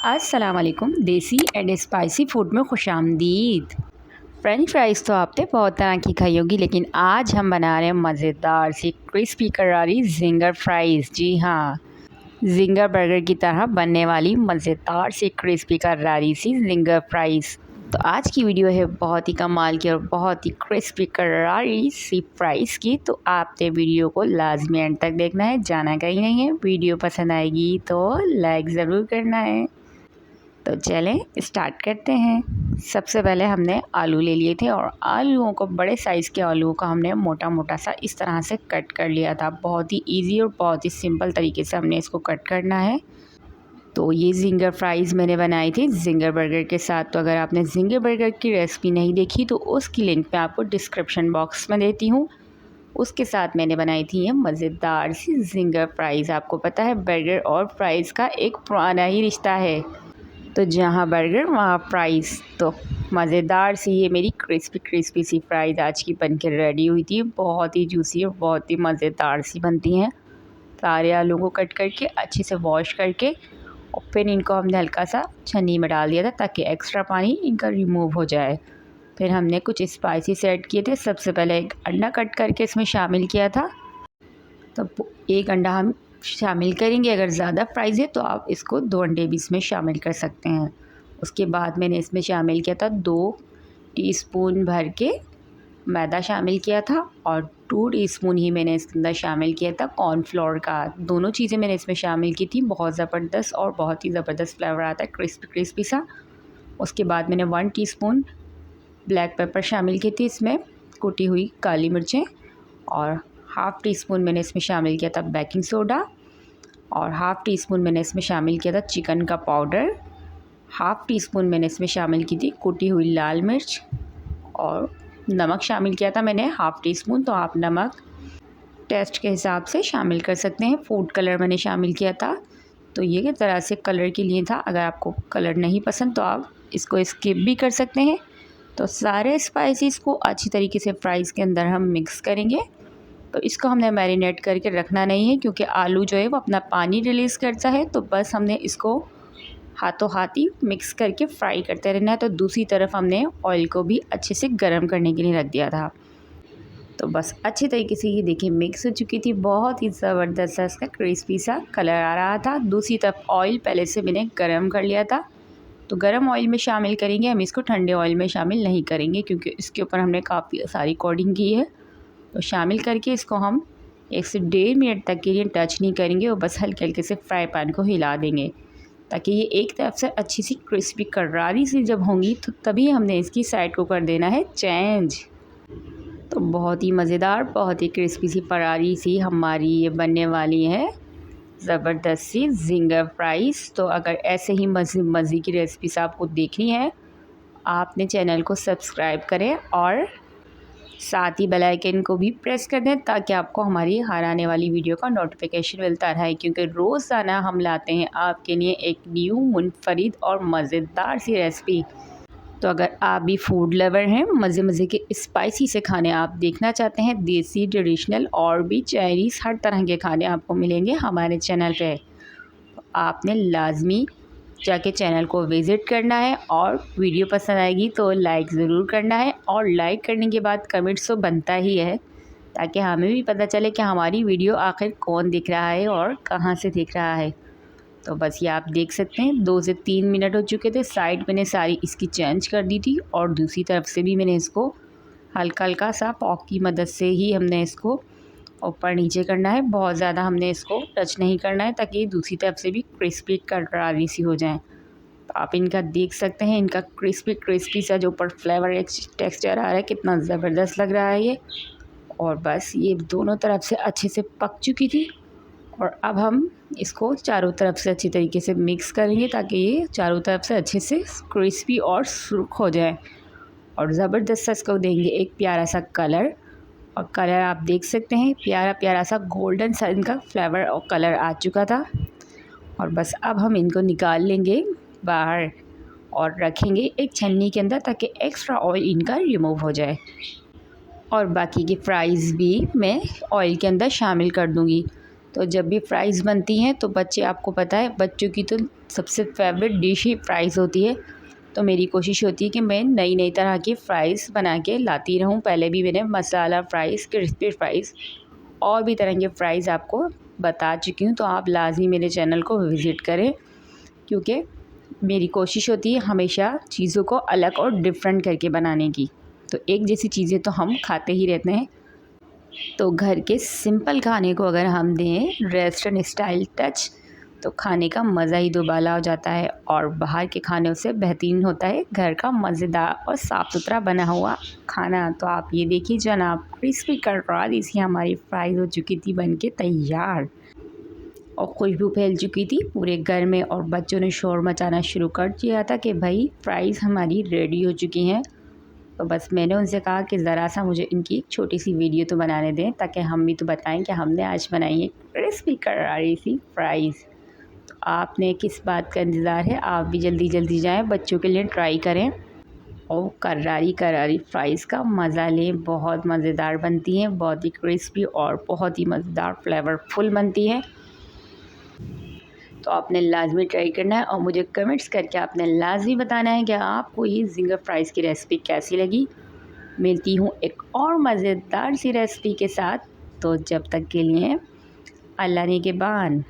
अस्सलाम वालेकुम। देसी एंड स्पाइसी फूड में खुशामदीद। फ्रेंच फ्राइज़ तो आपने बहुत तरह की खाई होगी, लेकिन आज हम बना रहे हैं मज़ेदार सी क्रिस्पी करारी जिंगर फ्राइज़। जी हाँ, जिंगर बर्गर की तरह बनने वाली मज़ेदार सी क्रिस्पी करारी सी जिंगर फ्राइज़। तो आज की वीडियो है बहुत ही कमाल की और बहुत ही क्रिस्पी करारी सी फ्राइज़ की। तो आपने वीडियो को लाजमी एंड तक देखना है, जाना कहीं नहीं है। वीडियो पसंद आएगी तो लाइक ज़रूर करना है। तो चलें स्टार्ट करते हैं। सबसे पहले हमने आलू ले लिए थे और आलूओं को, बड़े साइज़ के आलूओं को हमने मोटा मोटा सा इस तरह से कट कर लिया था। बहुत ही इजी और बहुत ही सिंपल तरीके से हमने इसको कट करना है। तो ये जिंगर फ्राइज़ मैंने बनाई थी जिंगर बर्गर के साथ। तो अगर आपने जिंगर बर्गर की रेसिपी नहीं देखी तो उसकी लिंक मैं आपको डिस्क्रिप्शन बॉक्स में देती हूँ। उसके साथ मैंने बनाई थी ये मज़ेदार सी जिंगर फ्राइज़। आपको पता है बर्गर और फ्राइज़ का एक पुराना ही रिश्ता है, तो जहाँ बर्गर वहाँ फ्राइज़। तो मज़ेदार सी ये मेरी क्रिस्पी क्रिस्पी सी फ्राइज़ आज की बन के रेडी हुई थी। बहुत ही जूसी और बहुत ही मज़ेदार सी बनती हैं। सारे आलू को कट करके अच्छे से वॉश करके और फिर इनको हमने हल्का सा छन्नी में डाल दिया था ताकि एक्स्ट्रा पानी इनका रिमूव हो जाए। फिर हमने कुछ स्पाइसी ऐड किए थे। सबसे पहले एक अंडा कट करके इसमें शामिल किया था। तो एक अंडा हम शामिल करेंगे। अगर ज़्यादा फ्राइज़ है तो आप इसको 2 अंडे भी इसमें शामिल कर सकते हैं। उसके बाद मैंने इसमें शामिल किया था 2 टीस्पून भर के मैदा शामिल किया था और 2 टीस्पून ही मैंने इसके अंदर शामिल किया था कॉर्नफ्लोर का। दोनों चीज़ें मैंने इसमें शामिल की थी। बहुत ज़बरदस्त और बहुत ही ज़बरदस्त फ्लेवर आता है, क्रिस्पी क्रिस्पी सा। उसके बाद मैंने 1 टीस्पून ब्लैक पेपर शामिल की थी, इसमें कुटी हुई काली मिर्चें। और हाफ़ टी स्पून मैंने इसमें शामिल किया था बेकिंग सोडा। और हाफ़ टी स्पून मैंने इसमें शामिल किया था चिकन का पाउडर। हाफ़ टी स्पून मैंने इसमें शामिल की थी कुटी हुई लाल मिर्च। और नमक शामिल किया था मैंने हाफ़ टी स्पून। तो आप नमक टेस्ट के हिसाब से शामिल कर सकते हैं। फूड कलर मैंने शामिल किया था, तो ये किस तरह से कलर के लिए था। अगर आपको कलर नहीं पसंद तो आप इसको स्किप भी कर सकते हैं। तो सारे स्पाइसेस को अच्छी तरीके से फ्राइज़ के अंदर हम मिक्स करेंगे। तो इसको हमने मैरिनेट करके रखना नहीं है, क्योंकि आलू जो है वो अपना पानी रिलीज़ करता है। तो बस हमने इसको हाथों हाथ ही मिक्स करके फ्राई करते रहना है। तो दूसरी तरफ हमने ऑयल को भी अच्छे से गर्म करने के लिए रख दिया था। तो बस अच्छी तरीके से ये देखिए मिक्स हो चुकी थी। बहुत ही ज़बरदस्त सा इसका क्रिस्पी सा कलर आ रहा था। दूसरी तरफ ऑयल पहले से मैंने गर्म कर लिया था। तो गर्म ऑयल में शामिल करेंगे हम इसको, ठंडे ऑयल में शामिल नहीं करेंगे, क्योंकि इसके ऊपर हमने काफ़ी सारी कोटिंग की है। तो शामिल करके इसको हम 1 से 1.5 मिनट तक के लिए टच नहीं करेंगे और बस हल्के हल्के से फ्राई पैन को हिला देंगे, ताकि ये एक तरफ से अच्छी सी क्रिस्पी करारी सी जब होंगी तो तभी हमने इसकी साइड को कर देना है चेंज। तो बहुत ही मज़ेदार, बहुत ही क्रिस्पी सी करारी सी हमारी ये बनने वाली है ज़बरदस्त सी जिंगर फ्राइज़। तो अगर ऐसे ही मज़े की रेसिपीज़ आपको देखनी है, आपने चैनल को सब्सक्राइब करें और साथ ही बेल आइकन को भी प्रेस कर दें, ताकि आपको हमारी हर आने वाली वीडियो का नोटिफिकेशन मिलता रहे। क्योंकि रोज़ाना हम लाते हैं आपके लिए एक न्यू मुनफरिद और मज़ेदार सी रेसिपी। तो अगर आप भी फूड लवर हैं, मज़े मज़े के स्पाइसी से खाने आप देखना चाहते हैं, देसी ट्रेडिशनल और भी चाइनीज़ हर तरह के खाने आपको मिलेंगे हमारे चैनल पे। तो आपने लाजमी जाके चैनल को विज़िट करना है और वीडियो पसंद आएगी तो लाइक ज़रूर करना है। और लाइक करने के बाद कमेंट्स तो बनता ही है, ताकि हमें भी पता चले कि हमारी वीडियो आखिर कौन देख रहा है और कहाँ से देख रहा है। तो बस ये आप देख सकते हैं 2 से 3 मिनट हो चुके थे। साइड मैंने सारी इसकी चेंज कर दी थी और दूसरी तरफ से भी मैंने इसको हल्का हल्का सा पॉक की मदद से ही हमने इसको ऊपर नीचे करना है। बहुत ज़्यादा हमने इसको टच नहीं करना है, ताकि दूसरी तरफ से भी क्रिस्पी करारी सी हो जाए। तो आप इनका देख सकते हैं, इनका क्रिस्पी क्रिस्पी सा जो ऊपर फ्लेवर एक टेक्सचर आ रहा है, कितना ज़बरदस्त लग रहा है ये। और बस ये दोनों तरफ से अच्छे से पक चुकी थी। और अब हम इसको चारों तरफ से अच्छी तरीके से मिक्स करेंगे, ताकि ये चारों तरफ से अच्छे से क्रिस्पी और सुर्ख हो जाए। और ज़बरदस्त सा इसको देंगे एक प्यारा सा कलर। और कलर आप देख सकते हैं, प्यारा प्यारा सा गोल्डन सा इनका फ्लेवर और कलर आ चुका था। और बस अब हम इनको निकाल लेंगे बाहर और रखेंगे एक छन्नी के अंदर, ताकि एक्स्ट्रा ऑयल इनका रिमूव हो जाए। और बाकी की फ्राइज़ भी मैं ऑयल के अंदर शामिल कर दूँगी। तो जब भी फ़्राइज़ बनती हैं तो बच्चे, आपको पता है बच्चों की तो सबसे फेवरेट डिश ही फ़्राइज़ होती है। तो मेरी कोशिश होती है कि मैं नई नई तरह की फ़्राइज़ बना के लाती रहूं। पहले भी मैंने मसाला फ़्राइज़, क्रिस्पी फ़्राइज़ और भी तरह के फ़्राइज़ आपको बता चुकी हूँ। तो आप लाज़मी मेरे चैनल को विज़िट करें, क्योंकि मेरी कोशिश होती है हमेशा चीज़ों को अलग और डिफरेंट करके बनाने की। तो एक जैसी चीज़ें तो हम खाते ही रहते हैं, तो घर के सिंपल खाने को अगर हम दें रेस्टोरेंट स्टाइल टच, तो खाने का मज़ा ही दुबाला हो जाता है। और बाहर के खानों से बेहतरीन होता है घर का मज़ेदार और साफ़ सुथरा बना हुआ खाना। तो आप ये देखिए जनाब, क्रिस्पी करवा सी हमारी फ़्राइज़ हो चुकी थी बन के तैयार, और खुशबू फैल चुकी थी पूरे घर में, और बच्चों ने शोर मचाना शुरू कर दिया था कि भाई फ़्राइज़ हमारी रेडी हो चुकी हैं। तो बस मैंने उनसे कहा कि ज़रा सा मुझे इनकी एक छोटी सी वीडियो तो बनाने दें, ताकि हम भी तो बताएं कि हमने आज बनाई है क्रिस्पी करारी सी फ़्राइज़। तो आपने किस बात का इंतज़ार है, आप भी जल्दी जल्दी जाएं, बच्चों के लिए ट्राई करें और करारी करारी फ़्राइज़ का मज़ा लें। बहुत मज़ेदार बनती हैं, बहुत ही क्रिस्पी और बहुत ही मज़ेदार फ्लेवरफुल बनती है। तो आपने लाज़मी ट्राई करना है और मुझे कमेंट्स करके आपने लाज़मी बताना है कि आपको ये ज़िंगर फ़्राइज़ की रेसिपी कैसी लगी। मिलती हूँ एक और मज़ेदार सी रेसिपी के साथ, तो जब तक के लिए अल्लाह ने के बान।